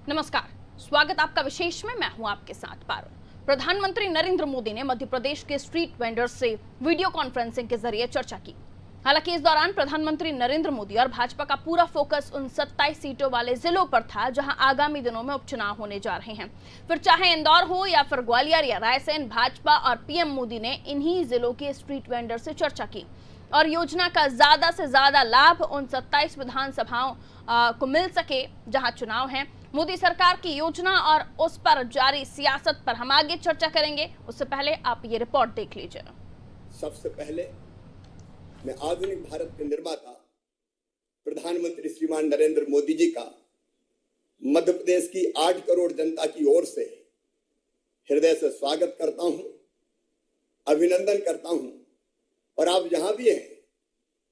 नमस्कार, स्वागत आपका विशेष में। मैं हूं आपके साथ पारुल। प्रधानमंत्री नरेंद्र मोदी ने मध्य प्रदेश के स्ट्रीट वेंडर्स से वीडियो कॉन्फ्रेंसिंग के जरिए चर्चा की। हालांकि इस दौरान प्रधानमंत्री नरेंद्र मोदी और भाजपा का पूरा फोकस उन 27 सीटों वाले जिलों पर था जहां आगामी दिनों में उपचुनाव होने जा रहे हैं। फिर चाहे इंदौर हो या फिर ग्वालियर या रायसेन, भाजपा और पीएम मोदी ने इन्हीं जिलों के स्ट्रीट वेंडर से चर्चा की और योजना का ज्यादा से ज्यादा लाभ उन 27 विधानसभाओं को मिल सके जहां चुनाव है। मोदी सरकार की योजना और उस पर जारी सियासत पर हम आगे चर्चा करेंगे। उससे पहले आप ये रिपोर्ट देख लीजिए। सबसे पहले मैं आधुनिक भारत के निर्माता प्रधानमंत्री श्रीमान नरेंद्र मोदी जी का मध्य प्रदेश की 8 करोड़ जनता की ओर से हृदय से स्वागत करता हूं, अभिनंदन करता हूं। और आप जहां भी हैं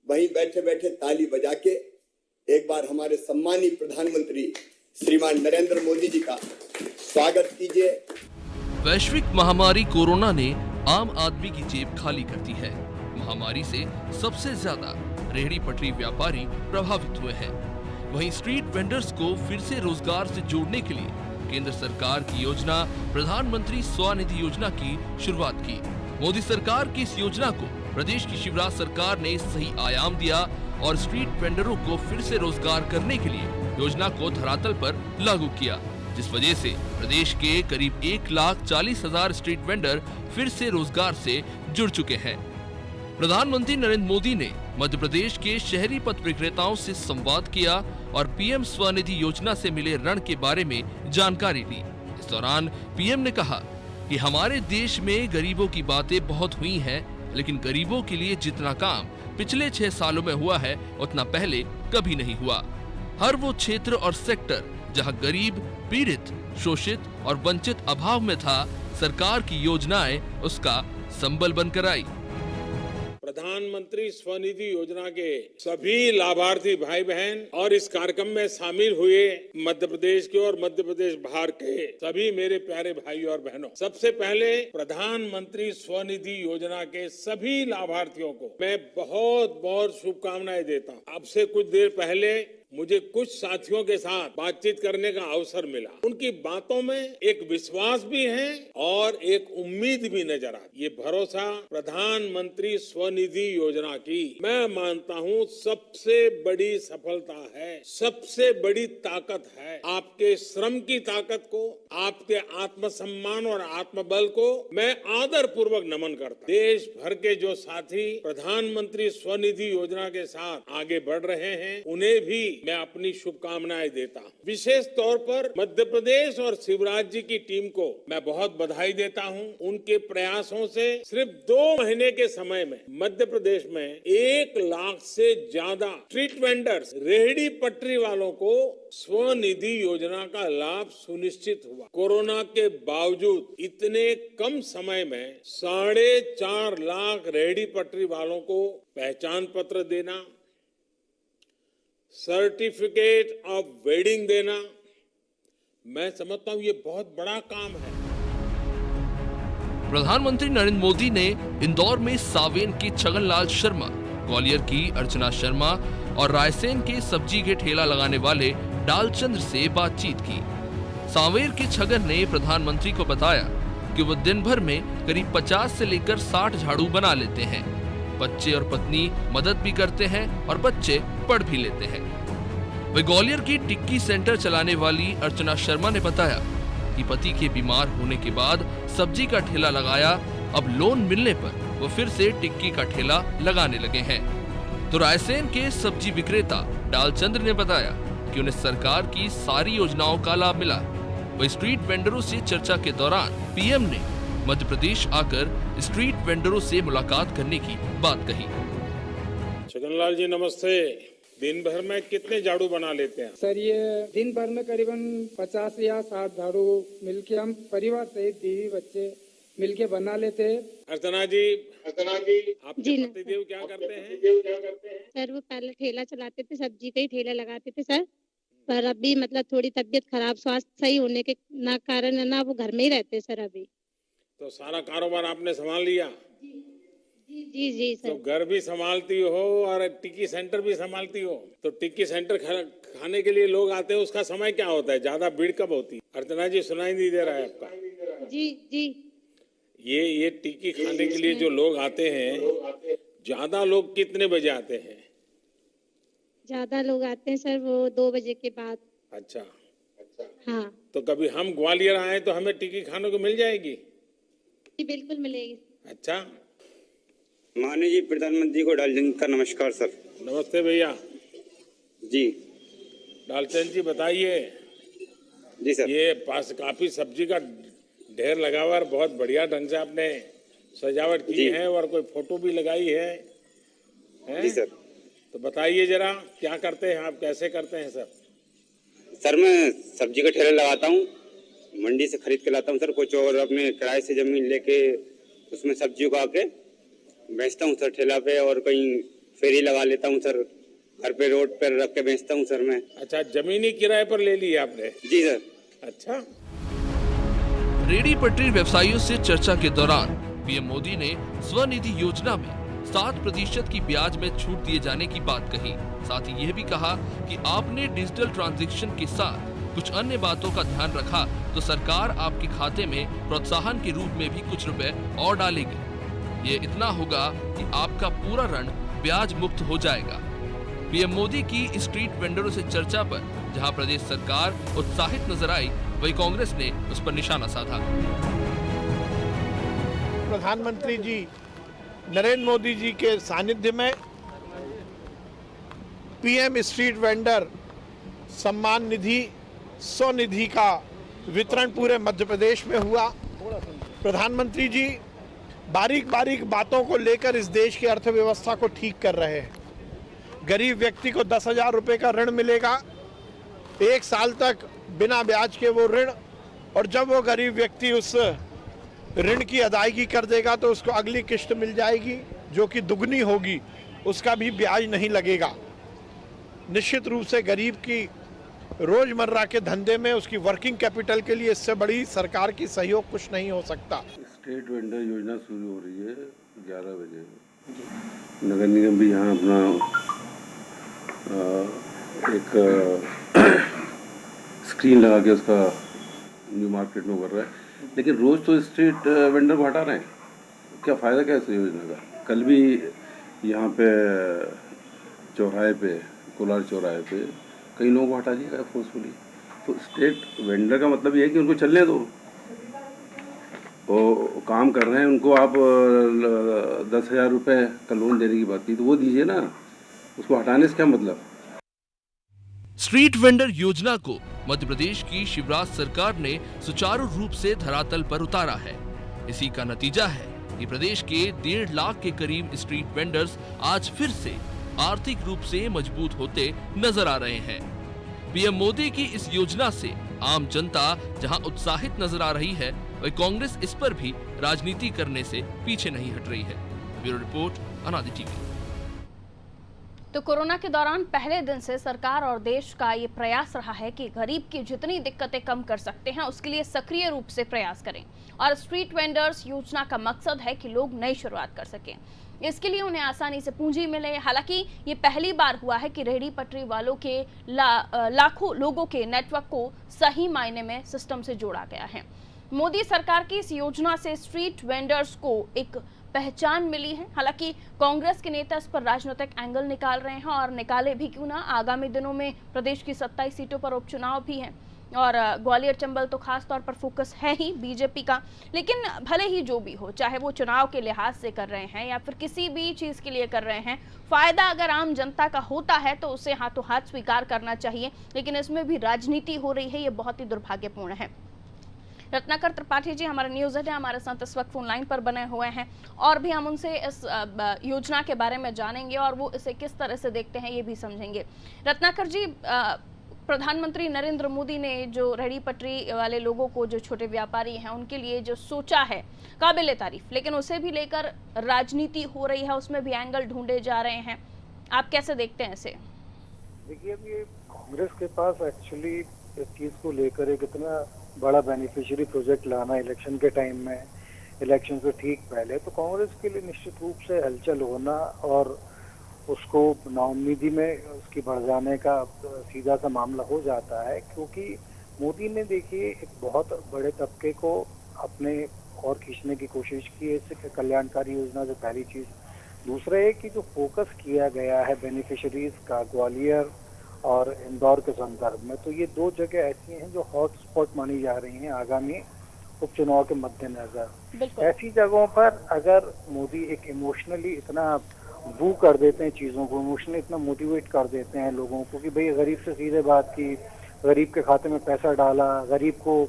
वहीं बैठे बैठे ताली बजा के एक बार हमारे सम्मानीय प्रधानमंत्री श्रीमान नरेंद्र मोदी जी का स्वागत कीजिए। वैश्विक महामारी कोरोना ने आम आदमी की जेब खाली कर दी है। महामारी से सबसे ज्यादा रेहड़ी पटरी व्यापारी प्रभावित हुए हैं। वहीं स्ट्रीट वेंडर्स को फिर से रोजगार से जोड़ने के लिए केंद्र सरकार की योजना प्रधानमंत्री स्वनिधि योजना की शुरुआत की। मोदी सरकार की इस योजना को प्रदेश की शिवराज सरकार ने सही आयाम दिया और स्ट्रीट वेंडरों को फिर से रोजगार करने के लिए योजना को धरातल पर लागू किया, जिस वजह से प्रदेश के करीब 1,40,000 स्ट्रीट वेंडर फिर से रोजगार से जुड़ चुके हैं। प्रधानमंत्री नरेंद्र मोदी ने मध्य प्रदेश के शहरी पथ विक्रेताओं से संवाद किया और पीएम स्वनिधि योजना से मिले ऋण के बारे में जानकारी ली। इस दौरान पीएम ने कहा कि हमारे देश में गरीबों की बातें बहुत हुई हैं, लेकिन गरीबों के लिए जितना काम पिछले 6 सालों में हुआ है उतना पहले कभी नहीं हुआ। हर वो क्षेत्र और सेक्टर जहां गरीब, पीड़ित, शोषित और वंचित अभाव में था, सरकार की योजनाएं उसका संबल बनकर आई। प्रधानमंत्री स्वनिधि योजना के सभी लाभार्थी भाई बहन और इस कार्यक्रम में शामिल हुए मध्य प्रदेश के और मध्य प्रदेश बाहर के सभी मेरे प्यारे भाई और बहनों, सबसे पहले प्रधानमंत्री स्वनिधि योजना के सभी लाभार्थियों को मैं बहुत बहुत शुभकामनाएं देता हूं। अब से कुछ देर पहले मुझे कुछ साथियों के साथ बातचीत करने का अवसर मिला। उनकी बातों में एक विश्वास भी है और एक उम्मीद भी नजर आती। ये भरोसा प्रधानमंत्री स्वनिधि योजना की मैं मानता हूँ सबसे बड़ी सफलता है, सबसे बड़ी ताकत है। आपके श्रम की ताकत को, आपके आत्मसम्मान और आत्मबल को मैं आदर पूर्वक नमन करता हूं। देश भर के जो साथी प्रधानमंत्री स्वनिधि योजना के साथ आगे बढ़ रहे हैं, उन्हें भी मैं अपनी शुभकामनाएं देता हूं। विशेष तौर पर मध्य प्रदेश और शिवराज जी की टीम को मैं बहुत बधाई देता हूं। उनके प्रयासों से सिर्फ 2 महीने के समय में मध्य प्रदेश में 1 लाख से ज्यादा स्ट्रीट वेंडर्स, रेहड़ी पटरी वालों को स्वनिधि योजना का लाभ सुनिश्चित हुआ। कोरोना के बावजूद इतने कम समय में 4.5 लाख रेहड़ी पटरी वालों को पहचान पत्र देना, सर्टिफिकेट ऑफ वेडिंग देना, मैं समझता हूं ये बहुत बड़ा काम है। प्रधानमंत्री नरेंद्र मोदी ने इंदौर में सावेन के छगनलाल शर्मा, ग्वालियर की अर्चना शर्मा और रायसेन के सब्जी के ठेला लगाने वाले डालचंद्र से बातचीत की। सांवेर के छगन ने प्रधानमंत्री को बताया कि वो दिन भर में करीब 50 से लेकर 60 झाड़ू बना लेते हैं। बच्चे और पत्नी मदद भी करते हैं और बच्चे पढ़ भी लेते हैं। वे ग्वालियर की टिक्की सेंटर चलाने वाली अर्चना शर्मा ने बताया कि पति के बीमार होने के बाद सब्जी का ठेला लगाया, अब लोन मिलने पर वो फिर से टिक्की का ठेला लगाने लगे हैं। तो रायसेन के सब्जी विक्रेता डालचंद्र ने बताया कि उन्हें सरकार की सारी योजनाओं का लाभ मिला। वही स्ट्रीट वेंडरों से चर्चा के दौरान पीएम ने मध्य प्रदेश आकर स्ट्रीट वेंडरों से मुलाकात करने की बात कही। छगनलाल जी नमस्ते। दिन भर में कितने झाड़ू बना लेते हैं? सर ये दिन भर में करीबन 50 या 60 झाड़ू मिलके हम परिवार सहित बीवी बच्चे मिलके बना लेते हैं। अर्चना जी आपके पतिदेव क्या करते हैं? सर वो पहले ठेला चलाते थे, सब्जी का ही ठेला लगाते थे सर, पर अभी मतलब थोड़ी तबीयत खराब, स्वास्थ्य सही होने के ना कारण है ना वो घर में ही रहते सर अभी। तो सारा कारोबार आपने संभाल लिया? जी जी जी तो सर। घर भी संभालती हो और टिक्की सेंटर भी संभालती हो, तो टिक्की सेंटर खाने के लिए लोग आते हैं, उसका समय क्या होता है? ज्यादा भीड़ कब होती है? अर्चना जी, सुनाई नहीं दे रहा है आपका? जी जी। ये टिक्की खाने के लिए जो लोग आते हैं, ज्यादा लोग कितने बजे आते हैं? ज्यादा लोग आते हैं सर वो 2 बजे के बाद। अच्छा, हाँ तो कभी हम ग्वालियर आए तो हमें टिक्की खाने को मिल जाएगी? जी बिल्कुल मिलेगी। अच्छा, माननीय प्रधानमंत्री को डालचंद का नमस्कार सर। नमस्ते भैया। जी डालचंद जी बताइए, जी सर। ये पास काफी सब्जी का ढेर लगा हुआ है, बहुत बढ़िया ढंग से आपने सजावट की जी। है और कोई फोटो भी लगाई है, हैं? जी सर। तो बताइए जरा, क्या करते हैं आप, कैसे करते हैं सर? सर मैं सब्जी का ठेला लगाता हूँ, मंडी से खरीद के लाता हूँ सर कुछ, और अपने किराए से जमीन लेके उसमें सब्जी उगा के बेचता हूँ सर ठेला पे, और कहीं फेरी लगा लेता हूँ सर, घर पे रोड पर रख के बेचता हूँ सर मैं। अच्छा, जमीनी किराए पर ले ली आपने? जी सर। अच्छा। रेहड़ी पटरी व्यवसायियों से चर्चा के दौरान पीएम मोदी ने स्वनिधि योजना में 7% की ब्याज में छूट दिए जाने की बात कही। साथ ही यह भी कहा कि आपने डिजिटल ट्रांजैक्शन के साथ कुछ अन्य बातों का ध्यान रखा तो सरकार आपके खाते में प्रोत्साहन के रूप में भी कुछ रुपए और डालेगी। ये इतना होगा कि आपका पूरा ऋण ब्याज मुक्त हो जाएगा। पीएम मोदी की स्ट्रीट वेंडरों से चर्चा पर जहां प्रदेश सरकार उत्साहित नजर आई, वहीं कांग्रेस ने उस पर निशाना साधा। प्रधानमंत्री जी नरेंद्र मोदी जी के सानिध्य में PM street vendor Samman Nidhi Svanidhi का वितरण पूरे मध्य प्रदेश में हुआ। प्रधानमंत्री जी बारीक बारीक बातों को लेकर इस देश की अर्थव्यवस्था को ठीक कर रहे हैं। गरीब व्यक्ति को 10,000 रुपये का ऋण मिलेगा, 1 साल तक बिना ब्याज के वो ऋण, और जब वो गरीब व्यक्ति उस ऋण की अदायगी कर देगा तो उसको अगली किश्त मिल जाएगी जो कि दुगनी होगी, उसका भी ब्याज नहीं लगेगा। निश्चित रूप से गरीब की रोजमर्रा के धंधे में उसकी वर्किंग कैपिटल के लिए इससे बड़ी सरकार की सहयोग कुछ नहीं हो सकता। स्ट्रीट वेंडर योजना शुरू हो रही है 11 बजे। नगर निगम भी यहाँ अपना एक स्क्रीन लगा के उसका न्यू मार्केट में कर रहा है, लेकिन रोज़ तो स्ट्रीट वेंडर को हटा रहे हैं। क्या फ़ायदा क्या है इस योजना का? कल भी यहाँ पे चौराहे पे, कोलार चौराहे पे कई लोगों को हटा दिया गया फोर्सफुली। तो स्ट्रीट वेंडर का मतलब ये है कि उनको चलने दो, वो काम कर रहे हैं, उनको आप 10,000 रुपये का लोन देने की बात की तो वो दीजिए ना, उसको हटाने से क्या मतलब? स्ट्रीट वेंडर योजना को मध्य प्रदेश की शिवराज सरकार ने सुचारू रूप से धरातल पर उतारा है। इसी का नतीजा है कि प्रदेश के 1.5 लाख के करीब स्ट्रीट वेंडर्स आज फिर से आर्थिक रूप से मजबूत होते नजर आ रहे हैं। पीएम मोदी की इस योजना से आम जनता जहां उत्साहित नजर आ रही है, वही कांग्रेस इस पर भी राजनीति करने से पीछे नहीं हट रही है। ब्यूरो रिपोर्ट, अनादि टीवी। तो कोरोना के दौरान पहले दिन से सरकार और देश का ये प्रयास रहा है कि गरीब की जितनी दिक्कतें कम कर सकते हैं उसके लिए सक्रिय रूप से प्रयास करें, और स्ट्रीट वेंडर्स योजना का मकसद है कि लोग नई शुरुआत कर सकें। इसके लिए उन्हें आसानी से पूंजी मिले। हालांकि ये पहली बार हुआ है कि रेहड़ी पटरी वालों के लाखों लोगों के नेटवर्क को सही मायने में सिस्टम से जोड़ा गया है। मोदी सरकार की इस योजना से स्ट्रीट वेंडर्स को एक पहचान मिली है। हालांकि कांग्रेस के नेता इस पर राजनीतिक एंगल निकाल रहे हैं, और निकाले भी क्यों ना, आगामी दिनों में प्रदेश की 27 सीटों पर उपचुनाव भी हैं, और ग्वालियर चंबल तो खास तौर पर फोकस है ही बीजेपी का। लेकिन भले ही जो भी हो, चाहे वो चुनाव के लिहाज से कर रहे हैं या फिर किसी भी चीज के लिए कर रहे हैं, फायदा अगर आम जनता का होता है तो उसे हाथों हाथ स्वीकार करना चाहिए। लेकिन इसमें भी राजनीति हो रही है, ये बहुत ही दुर्भाग्यपूर्ण है। रत्नाकर त्रिपाठी जी हमारे न्यूज हेड है, हमारे साथ इस वक्त फोन लाइन पर बने हुए हैं, और भी हम उनसे इस योजना के बारे में जानेंगे और वो इसे किस तरह से देखते हैं ये भी समझेंगे। रत्नाकर जी, प्रधानमंत्री नरेंद्र मोदी ने जो रेहड़ी पटरी वाले लोगों को, जो छोटे व्यापारी हैं, उनके लिए जो सोचा है काबिले तारीफ, लेकिन उसे भी लेकर राजनीति हो रही है, उसमें भी एंगल ढूंढे जा रहे हैं। आप कैसे देखते हैं इसे? देखिए, अब ये कांग्रेस के पास एक्चुअली इस चीज को लेकर एक इतना बड़ा बेनिफिशियरी प्रोजेक्ट लाना इलेक्शन के टाइम में, इलेक्शन से ठीक पहले, तो कांग्रेस के लिए निश्चित रूप से हलचल होना और उसको नाउम्मीदी में उसकी बढ़ जाने का सीधा सा मामला हो जाता है, क्योंकि मोदी ने देखिए एक बहुत बड़े तबके को अपने और खींचने की कोशिश की है इससे कल्याणकारी योजना से, पहली चीज। दूसरा है कि जो फोकस किया गया है बेनिफिशरीज का ग्वालियर और इंदौर के संदर्भ में, तो ये दो जगह ऐसी हैं जो हॉटस्पॉट मानी जा रही हैं आगामी उपचुनाव के मद्देनजर। ऐसी जगहों पर अगर मोदी एक इमोशनली इतना बू कर देते हैं चीज़ों को, इमोशनली इतना मोटिवेट कर देते हैं लोगों को कि भाई गरीब से सीधे बात की, गरीब के खाते में पैसा डाला, गरीब को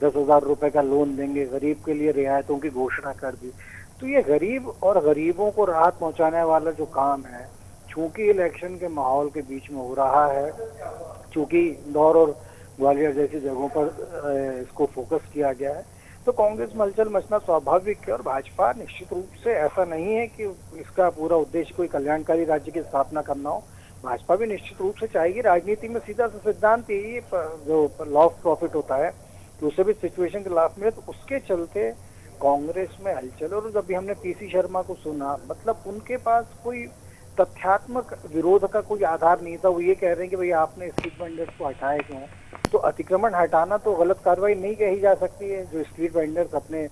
10,000 रुपए का लोन देंगे, गरीब के लिए रियायतों की घोषणा कर दी, तो ये गरीब और गरीबों को राहत पहुंचाने वाला जो काम है, चूंकि इलेक्शन के माहौल के बीच में हो रहा है, चूंकि इंदौर और ग्वालियर जैसी जगहों पर इसको फोकस किया गया है, तो कांग्रेस में हलचल मचना स्वाभाविक है। और भाजपा निश्चित रूप से ऐसा नहीं है कि इसका पूरा उद्देश्य कोई कल्याणकारी राज्य की स्थापना करना हो। भाजपा भी निश्चित रूप से चाहेगी, राजनीति में सीधा सा सिद्धांत यही जो लॉ ऑफ प्रॉफिट होता है कि उसे भी सिचुएशन के लाभ मिले, तो उसके चलते कांग्रेस में हलचल। और जब भी हमने पीसी शर्मा को सुना, मतलब उनके पास कोई तथ्यात्मक विरोध का कोई आधार नहीं था। वो ये कह रहे हैं कि भाई आपने स्ट्रीट वेंडर्स को हटाए क्यों, तो अतिक्रमण हटाना तो गलत कार्रवाई नहीं कही जा सकती है। जो स्ट्रीट वेंडर्स अपने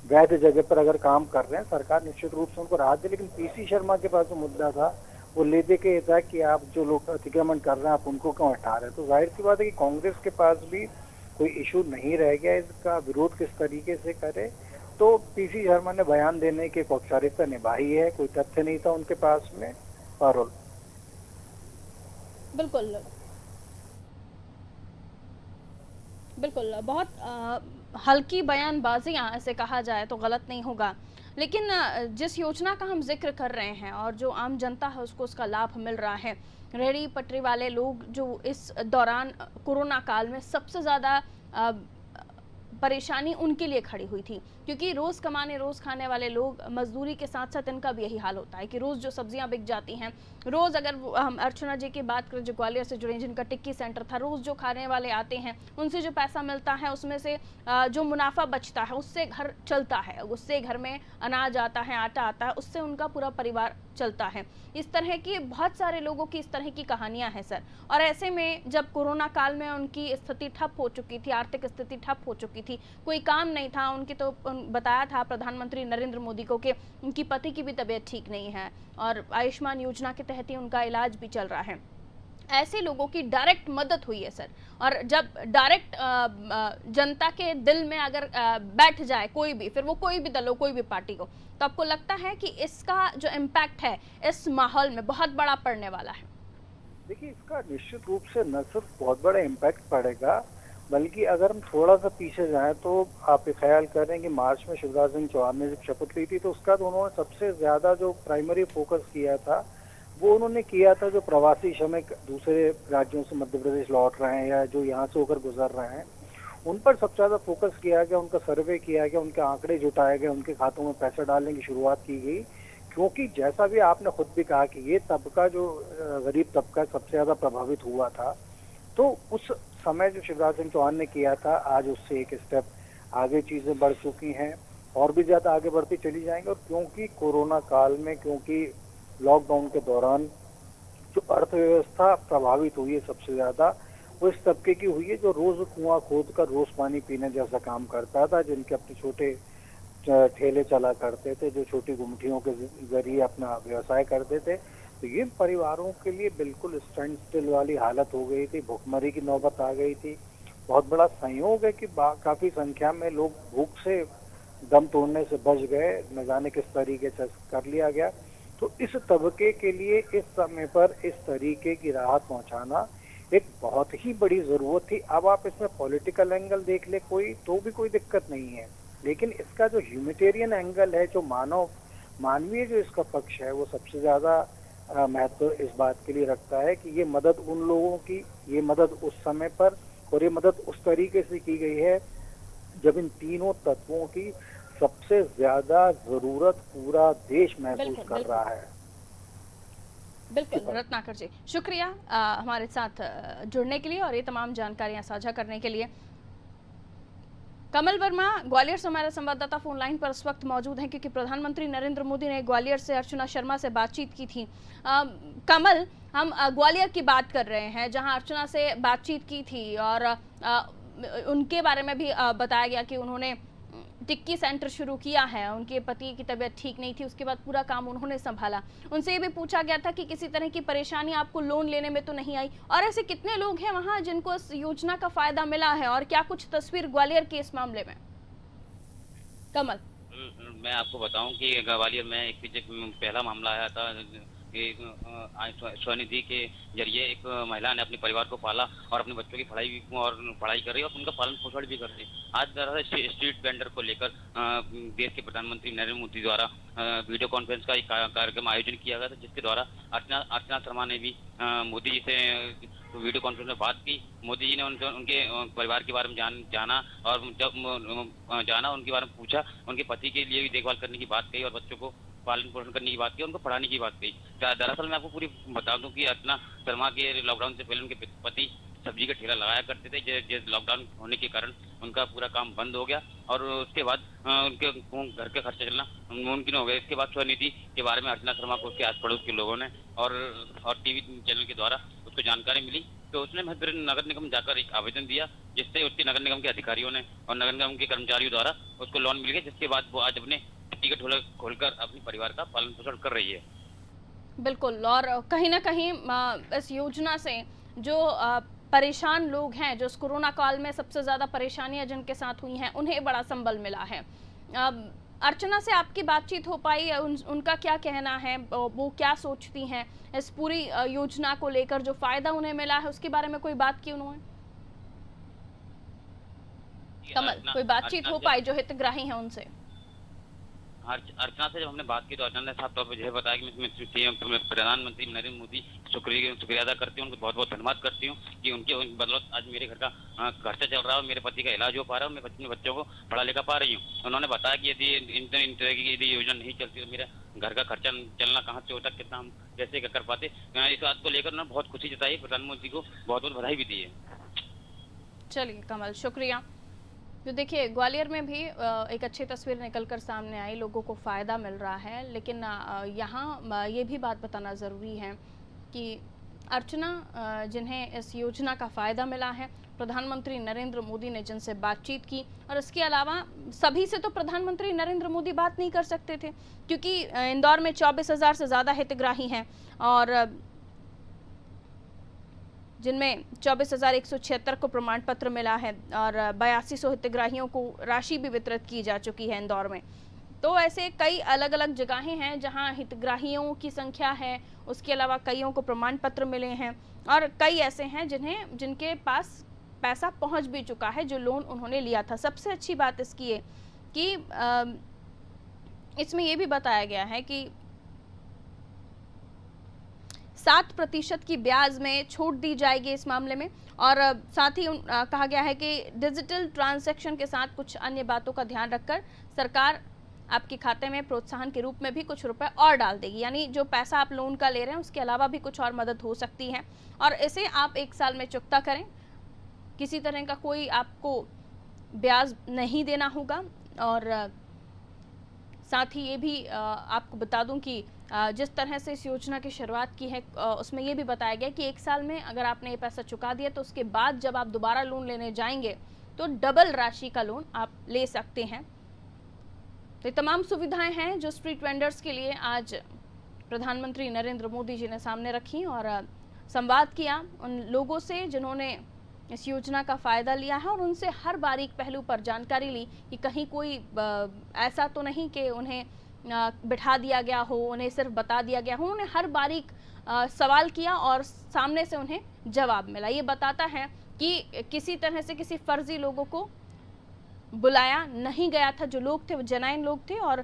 वैध जगह पर अगर काम कर रहे हैं, सरकार निश्चित रूप से उनको राहत दे। लेकिन पीसी शर्मा के पास जो मुद्दा था वो ले दे के था कि आप जो लोग अतिक्रमण कर रहे हैं आप उनको क्यों हटा रहे हैं। तो जाहिर सी बात है कि कांग्रेस के पास भी कोई इशू नहीं रह गया, इसका विरोध किस तरीके से करे। तो पीसी शर्मा ने बयान देने की औपचारिकता निभाई है, कोई तथ्य नहीं था उनके पास में। पारुल, बिल्कुल बिल्कुल, बहुत हल्की बयानबाजी यहाँ से कहा जाए तो गलत नहीं होगा। लेकिन जिस योजना का हम जिक्र कर रहे हैं और जो आम जनता है उसको उसका लाभ मिल रहा है, रेहड़ी पटरी वाले लोग जो इस दौरान कोरोना काल में सबसे ज़्यादा परेशानी उनके लिए खड़ी हुई थी, क्योंकि रोज़ कमाने रोज़ खाने वाले लोग मजदूरी के साथ साथ इनका भी यही हाल होता है कि रोज़ जो सब्जियां बिक जाती हैं, रोज़ अगर हम अर्चना जी की बात करें जो ग्वालियर से जुड़े जिनका टिक्की सेंटर था, रोज़ जो खाने वाले आते हैं उनसे जो पैसा मिलता है उसमें से जो मुनाफा बचता है उससे घर चलता है, उससे घर में अनाज आता है, आटा आता है, उससे उनका पूरा परिवार चलता है। इस तरह की बहुत सारे लोगों की इस तरह की कहानियां हैं सर। और ऐसे में जब कोरोना काल में उनकी स्थिति ठप हो चुकी थी, आर्थिक स्थिति ठप हो चुकी थी, कोई काम नहीं था उनकी, तो बताया था प्रधानमंत्री नरेंद्र मोदी को कि उनकी पति की भी तबीयत ठीक नहीं है और आयुष्मान योजना के तहत ही उनका इलाज भी चल रहा है। ऐसे लोगों की डायरेक्ट मदद हुई है सर। और जब डायरेक्ट जनता के दिल में अगर बैठ जाए कोई भी, फिर वो कोई भी दल हो, कोई भी पार्टी को, तो आपको लगता है कि इसका जो इम्पैक्ट है इस माहौल में बहुत बड़ा पड़ने वाला है? देखिए, इसका निश्चित रूप से न सिर्फ बहुत बड़ा इम्पैक्ट पड़ेगा, बल्कि अगर हम थोड़ा सा पीछे जाएं तो आप ये ख्याल करें कि मार्च में शिवराज सिंह चौहान ने जब शपथ ली थी तो उसका तो उन्होंने सबसे ज्यादा जो प्राइमरी फोकस किया था वो उन्होंने किया था जो प्रवासी श्रमिक दूसरे राज्यों से मध्य प्रदेश लौट रहे हैं या जो यहाँ से होकर गुजर रहे हैं, उन पर सबसे ज्यादा फोकस किया गया, उनका सर्वे किया गया, उनके आंकड़े जुटाए गए, उनके खातों में पैसा डालने की शुरुआत की गई। क्योंकि जैसा भी आपने खुद भी कहा कि ये तबका जो गरीब तबका सबसे ज्यादा प्रभावित हुआ था, तो उस समय जो शिवराज सिंह चौहान ने किया था, आज उससे एक स्टेप आगे चीजें बढ़ चुकी हैं और भी ज्यादा आगे बढ़ती चली जाएंगी। और क्योंकि कोरोना काल में, क्योंकि लॉकडाउन के दौरान जो अर्थव्यवस्था प्रभावित हुई है सबसे ज्यादा, वो इस तबके की हुई है जो रोज कुआं खोद कर रोज पानी पीने जैसा काम करता था, जिनके अपने छोटे ठेले चला करते थे, जो छोटी गुमटियों के जरिए अपना व्यवसाय करते थे। तो ये परिवारों के लिए बिल्कुल स्टैंड स्टिल वाली हालत हो गई थी, भुखमरी की नौबत आ गई थी। बहुत बड़ा संयोग है कि काफी संख्या में लोग भूख से दम तोड़ने से बच गए, न जाने किस तरीके से कर लिया गया। तो इस तबके के लिए इस समय पर इस तरीके की राहत पहुंचाना एक बहुत ही बड़ी जरूरत थी। अब आप इसमें पॉलिटिकल एंगल देख ले कोई, तो भी कोई दिक्कत नहीं है, लेकिन इसका जो ह्यूमैनिटेरियन एंगल है, जो मानवीय जो इसका पक्ष है, वो सबसे ज्यादा महत्व इस बात के लिए रखता है कि ये मदद उन लोगों की, ये मदद उस समय पर और ये मदद उस तरीके से की गई है जब इन तीनों तत्वों की सबसे ज्यादा जरूरत पूरा देश महसूस कर रहा है। बिल्कुल रत्नाकर जी, शुक्रिया हमारे साथ जुड़ने के लिए और ये तमाम जानकारियां साझा करने के लिए। कमल वर्मा ग्वालियर से हमारे संवाददाता फोन लाइन पर इस वक्त मौजूद हैं, क्योंकि प्रधानमंत्री नरेंद्र मोदी ने ग्वालियर से अर्चना शर्मा से बातचीत की थी। कमल, हम ग्वालियर की बात कर रहे हैं, जहां अर्चना से बातचीत की थी और उनके बारे में भी बताया गया कि उन्होंने टिक्की सेंटर शुरू किया है। उनके पति की तबीयत ठीक नहीं थी, उसके बाद पूरा काम उन्होंने संभाला। उनसे ये भी पूछा गया था कि किसी तरह की परेशानी आपको लोन लेने में तो नहीं आई, और ऐसे कितने लोग हैं वहां जिनको इस योजना का फायदा मिला है, और क्या कुछ तस्वीर ग्वालियर के इस मामले में? कमल, मैं आपको बताऊं कि ग्वालियर में एक पहला मामला आया था कि स्वनिधि के जरिए एक महिला ने अपने परिवार को पाला और अपने बच्चों की पढ़ाई कर रही है और उनका पालन पोषण भी कर रही है। आज दरअसल स्ट्रीट वेंडर को लेकर देश के प्रधानमंत्री नरेंद्र मोदी द्वारा वीडियो कॉन्फ्रेंस का एक कार्यक्रम आयोजन किया गया था, जिसके द्वारा अर्चना शर्मा ने भी मोदी जी से वीडियो कॉन्फ्रेंस में बात की। मोदी जी ने उनके परिवार के बारे में जाना और जब जाना उनके बारे में पूछा, उनके पति के लिए भी देखभाल करने की बात कही और बच्चों को पालन पोषण करने की बात की, उनको पढ़ाने की बात कही। दरअसल मैं आपको पूरी बता दूं कि अर्चना शर्मा के लॉकडाउन से पहले उनके पति सब्जी का ठेला लगाया करते थे। लॉकडाउन होने के कारण उनका पूरा काम बंद हो गया और उसके बाद उनके घर का खर्चा चलना मुमकिन हो गया। इसके बाद स्वनिधि के बारे में अर्चना शर्मा को उसके आस पड़ोस के लोगों ने और टीवी चैनल के द्वारा उसको जानकारी मिली, तो उसने मध्य नगर निगम जाकर एक आवेदन दिया, जिससे उसके नगर निगम के अधिकारियों ने और नगर निगम के कर्मचारियों द्वारा उसको लोन मिल गया, जिसके बाद वो आज अपने टिकट खोलकर अपने परिवार का पालन पोषण कर रही है। बिल्कुल, और कहीं ना कहीं इस योजना से जो परेशान लोग हैं, जो इस कोरोना काल में सबसे ज्यादा परेशानियां जिनके साथ हुई हैं, उन्हें बड़ा संबल मिला है। अर्चना से आपकी बातचीत हो पाई, उनका क्या कहना है, वो क्या सोचती हैं इस पूरी योजना को लेकर, जो फायदा उन्हें मिला है उसके बारे में कोई बात की उन्होंने? कमल, कोई बातचीत हो पाई जो हितग्राही हैं उनसे? अर्चना से जब हमने बात की तो अर्चना ने साफ तौर पर यह बताया कि मैं प्रधानमंत्री नरेंद्र मोदी शुक्रिया अदा करती हूँ, उनको बहुत बहुत धन्यवाद करती हूँ कि उनके बदौलत आज मेरे घर का खर्चा चल रहा है, मेरे पति का इलाज हो पा रहा है, मैं अपने बच्चों को पढ़ा लिखा पा रही हूँ। उन्होंने बताया कि यदि इन तरह की यदि योजना नहीं चलती तो मेरा घर का खर्चा चलना कहाँ से होता, कितना हम कैसे कर पाते। इस बात को लेकर उन्होंने बहुत खुशी जताई, प्रधानमंत्री को बहुत बहुत बधाई भी दी है। चलिए कमल, शुक्रिया। तो देखिए, ग्वालियर में भी एक अच्छी तस्वीर निकलकर सामने आई, लोगों को फ़ायदा मिल रहा है, लेकिन यहाँ ये भी बात बताना ज़रूरी है कि अर्चना जिन्हें इस योजना का फ़ायदा मिला है, प्रधानमंत्री नरेंद्र मोदी ने जिनसे बातचीत की, और इसके अलावा सभी से तो प्रधानमंत्री नरेंद्र मोदी बात नहीं कर सकते थे, क्योंकि इंदौर में 24,000 से ज़्यादा हितग्राही हैं और जिनमें 24,176 को प्रमाण पत्र मिला है और 8200 हितग्राहियों को राशि भी वितरित की जा चुकी है इंदौर में। तो ऐसे कई अलग अलग जगहें हैं जहां हितग्राहियों की संख्या है, उसके अलावा कईयों को प्रमाण पत्र मिले हैं और कई ऐसे हैं जिनके पास पैसा पहुंच भी चुका है, जो लोन उन्होंने लिया था। सबसे अच्छी बात इसकी है कि इसमें यह भी बताया गया है कि 7% की ब्याज में छूट दी जाएगी इस मामले में, और साथ ही कहा गया है कि डिजिटल ट्रांजैक्शन के साथ कुछ अन्य बातों का ध्यान रखकर सरकार आपके खाते में प्रोत्साहन के रूप में भी कुछ रुपए और डाल देगी। यानी जो पैसा आप लोन का ले रहे हैं उसके अलावा भी कुछ और मदद हो सकती है, और इसे आप 1 साल में चुकता करें, किसी तरह का कोई आपको ब्याज नहीं देना होगा। और साथ ही ये भी आपको बता दूं कि जिस तरह से इस योजना की शुरुआत की है उसमें ये भी बताया गया कि 1 साल में अगर आपने ये पैसा चुका दिया तो उसके बाद जब आप दोबारा लोन लेने जाएंगे तो डबल राशि का लोन आप ले सकते हैं। तो ये तमाम सुविधाएं हैं जो स्ट्रीट वेंडर्स के लिए आज प्रधानमंत्री नरेंद्र मोदी जी ने सामने रखी और संवाद किया उन लोगों से जिन्होंने इस योजना का फ़ायदा लिया है, और उनसे हर बारीक पहलू पर जानकारी ली कि कहीं कोई ऐसा तो नहीं कि उन्हें बिठा दिया गया हो, उन्हें सिर्फ बता दिया गया हो। उन्हें हर बारीक सवाल किया और सामने से उन्हें जवाब मिला। ये बताता है कि किसी तरह से किसी फर्जी लोगों को बुलाया नहीं गया था। जो लोग थे वो जेन्युइन लोग थे और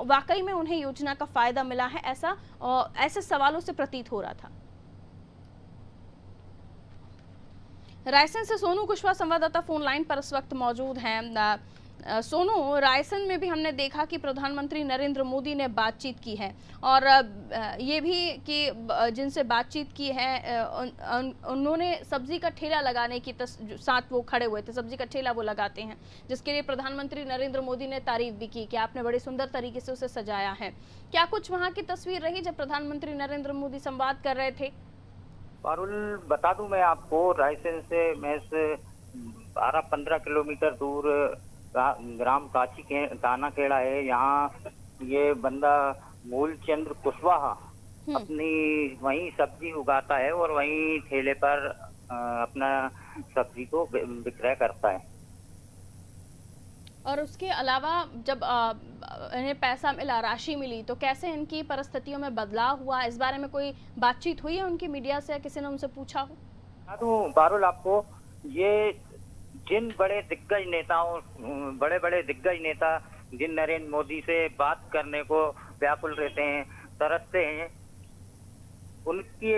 वाकई में उन्हें योजना का फ़ायदा मिला है, ऐसे सवालों से प्रतीत हो रहा था। रायसेन से सोनू कुशवाहा संवाददाता फोन लाइन पर इस वक्त मौजूद हैं। सोनू, रायसेन में भी हमने देखा कि प्रधानमंत्री नरेंद्र मोदी ने बातचीत की है और ये भी कि जिनसे बातचीत की है उन्होंने सब्जी का ठेला लगाने की साथ वो खड़े हुए थे, सब्जी का ठेला वो लगाते हैं, जिसके लिए प्रधानमंत्री नरेंद्र मोदी ने तारीफ भी की कि आपने बड़े सुंदर तरीके से उसे सजाया है। क्या कुछ वहाँ की तस्वीर रही जब प्रधानमंत्री नरेंद्र मोदी संवाद कर रहे थे? पारुल, बता दूं मैं आपको, रायसेन से महज 12-15 किलोमीटर दूर ग्राम काना खेड़ा है। यहाँ ये बंदा मूलचंद्र कुशवाहा अपनी वहीं सब्जी उगाता है और वहीं ठेले पर अपना सब्जी को विक्रय करता है। और उसके अलावा जब इन्हें पैसा मिला, राशि मिली, तो कैसे इनकी परिस्थितियों में बदलाव हुआ, इस बारे में कोई बातचीत हुई है उनकी मीडिया से या किसी ने उनसे पूछा हो? तो पारुल, आपको ये जिन बड़े दिग्गज नेता जिन नरेंद्र मोदी से बात करने को व्याकुल रहते हैं, तरसते हैं, उनकी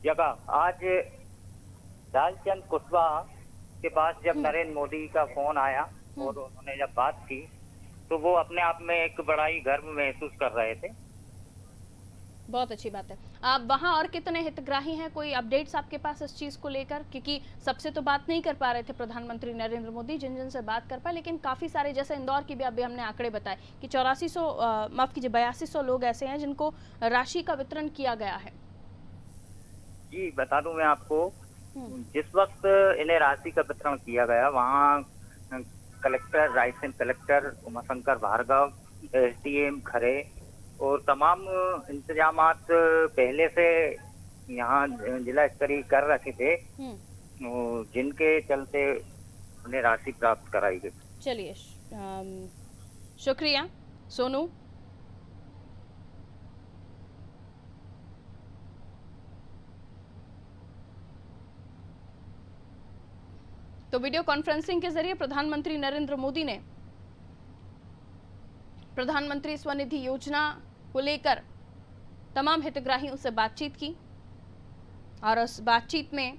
जगह आज लालचंद कुशवाहा के पास जब नरेंद्र मोदी का फोन आया और उन्होंने जब बात की तो वो अपने आप में एक बड़ा ही गर्व महसूस कर रहे थे। बहुत अच्छी बात है। आप वहाँ और कितने हितग्राही हैं, कोई अपडेट्स आपके पास इस चीज को लेकर? क्योंकि सबसे तो बात नहीं कर पा रहे थे प्रधानमंत्री नरेंद्र मोदी, जिन से बात कर पाए, लेकिन काफी सारे, जैसे इंदौर की भी अभी हमने आंकड़े बताए कि 8200 लोग ऐसे हैं जिनको राशि का वितरण किया गया है। जी बता दूं मैं आपको, जिस वक्त इन्हें राशि का वितरण किया गया वहाँ collector, Raisen collector Umashankar Bhargav, SDM Khare और तमाम इंतजामात पहले से यहाँ जिला स्तरीय कर रखे थे, जिनके चलते उन्हें राशि प्राप्त कराई गई। चलिए, शुक्रिया सोनू। तो वीडियो कॉन्फ्रेंसिंग के जरिए प्रधानमंत्री नरेंद्र मोदी ने प्रधानमंत्री स्वनिधि योजना को लेकर तमाम हितग्राहियों से बातचीत की और उस बातचीत में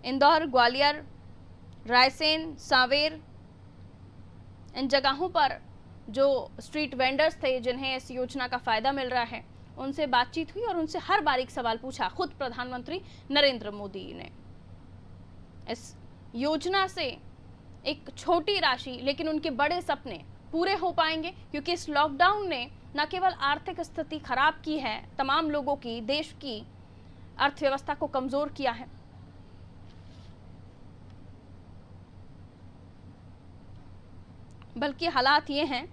इंदौर, ग्वालियर, रायसेन, सांवेर, इन जगहों पर जो स्ट्रीट वेंडर्स थे जिन्हें इस योजना का फायदा मिल रहा है, उनसे बातचीत हुई और उनसे हर बारीक सवाल पूछा। खुद प्रधानमंत्री नरेंद्र मोदी ने इस योजना से एक छोटी राशि, लेकिन उनके बड़े सपने पूरे हो पाएंगे, क्योंकि इस लॉकडाउन ने न केवल आर्थिक स्थिति खराब की है तमाम लोगों की, देश की अर्थव्यवस्था को कमजोर किया है, बल्कि हालात ये हैं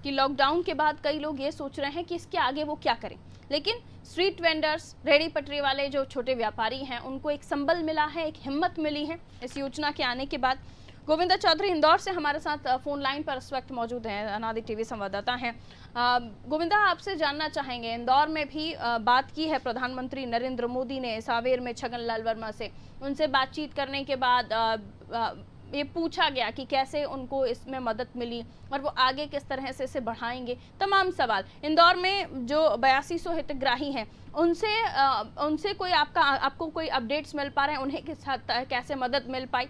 कि लॉकडाउन के बाद कई लोग ये सोच रहे हैं कि इसके आगे वो क्या करें। लेकिन स्ट्रीट वेंडर्स, रेहड़ी पटरी वाले जो छोटे व्यापारी हैं, उनको एक संबल मिला है, एक हिम्मत मिली है इस योजना के आने के बाद। गोविंदा चौधरी इंदौर से हमारे साथ फोन लाइन पर इस वक्त मौजूद हैं, अनादि टीवी संवाददाता हैं। गोविंदा, आपसे जानना चाहेंगे, इंदौर में भी बात की है प्रधानमंत्री नरेंद्र मोदी ने सांवेर में छगन लाल वर्मा से, उनसे बातचीत करने के बाद ये पूछा गया कि कैसे उनको इसमें मदद मिली और वो आगे किस तरह से इसे बढ़ाएंगे, तमाम सवाल। इंदौर में जो 8200 हितग्राही हैं उनसे कोई आपको कोई अपडेट्स मिल पा रहे हैं, उन्हें किस हद तक कैसे मदद मिल पाई?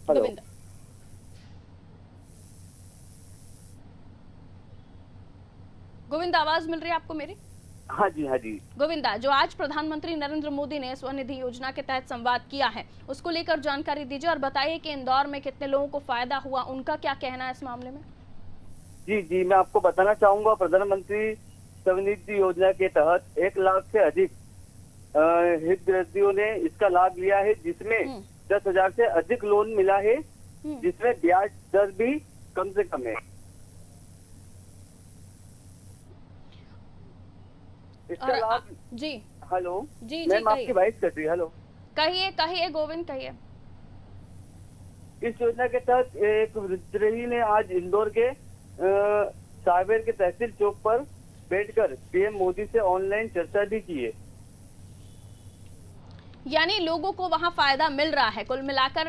गोविंदा, गोविंदा आवाज मिल रही है आपको मेरी? हाँ जी, हाँ जी। गोविंदा, जो आज प्रधानमंत्री नरेंद्र मोदी ने स्वनिधि योजना के तहत संवाद किया है, उसको लेकर जानकारी दीजिए और बताइए कि इंदौर में कितने लोगों को फायदा हुआ, उनका क्या कहना है इस मामले में? जी, मैं आपको बताना चाहूंगा, प्रधानमंत्री स्वनिधि योजना के तहत 1 लाख से अधिक हितग्राहियों ने इसका लाभ लिया है, जिसमें 10,000 से अधिक लोन मिला है, जिसमें ब्याज दर भी कम से कम है। इसका लाभ जी, हेलो जी, मैम, आपकी वॉइस कट रही है। हेलो, कहिए गोविंद, कहिए। इस योजना के तहत एक हितग्राही ने आज इंदौर के सांवेर के तहसील चौक पर बैठकर पीएम मोदी से ऑनलाइन चर्चा भी की है। यानी लोगों को वहां फायदा मिल रहा है। कुल मिलाकर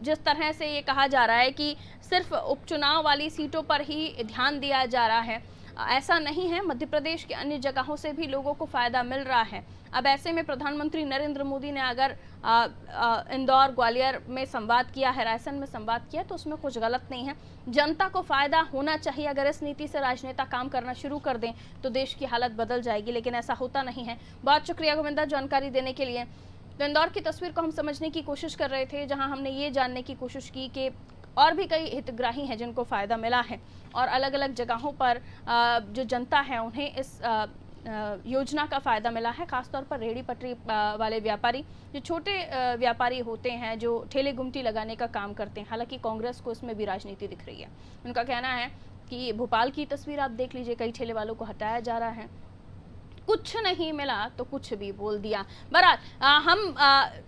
जिस तरह से ये कहा जा रहा है कि सिर्फ उपचुनाव वाली सीटों पर ही ध्यान दिया जा रहा है, ऐसा नहीं है, मध्य प्रदेश के अन्य जगहों से भी लोगों को फायदा मिल रहा है। अब ऐसे में प्रधानमंत्री नरेंद्र मोदी ने अगर इंदौर, ग्वालियर में संवाद किया है, रायसेन में संवाद किया, तो उसमें कुछ गलत नहीं है। जनता को फायदा होना चाहिए। अगर इस नीति से राजनेता काम करना शुरू कर दें तो देश की हालत बदल जाएगी, लेकिन ऐसा होता नहीं है। बहुत शुक्रिया गोविंदा जानकारी देने के लिए। तो इंदौर की तस्वीर को हम समझने की कोशिश कर रहे थे, जहां हमने ये जानने की कोशिश की कि और भी कई हितग्राही हैं जिनको फ़ायदा मिला है और अलग अलग जगहों पर जो जनता है उन्हें इस योजना का फ़ायदा मिला है। खासतौर पर रेहड़ी पटरी वाले व्यापारी, जो छोटे व्यापारी होते हैं, जो ठेले गुमटी लगाने का काम करते हैं। हालांकि कांग्रेस को इसमें भी राजनीति दिख रही है। उनका कहना है कि भोपाल की तस्वीर आप देख लीजिए, कई ठेले वालों को हटाया जा रहा है, कुछ नहीं मिला तो कुछ भी बोल दिया। बहरहाल हम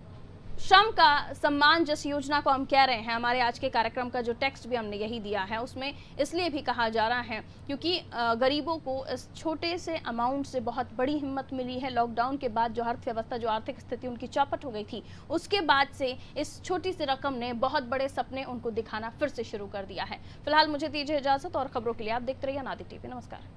श्रम का सम्मान जिस योजना को हम कह रहे हैं, हमारे आज के कार्यक्रम का जो टेक्स्ट भी हमने यही दिया है, उसमें इसलिए भी कहा जा रहा है क्योंकि गरीबों को इस छोटे से अमाउंट से बहुत बड़ी हिम्मत मिली है। लॉकडाउन के बाद जो अर्थव्यवस्था, जो आर्थिक स्थिति उनकी चौपट हो गई थी, उसके बाद से इस छोटी सी रकम ने बहुत बड़े सपने उनको दिखाना फिर से शुरू कर दिया है। फिलहाल मुझे दीजिए इजाजत और खबरों के लिए आप देखते रहिए अनादि टीवी। नमस्कार।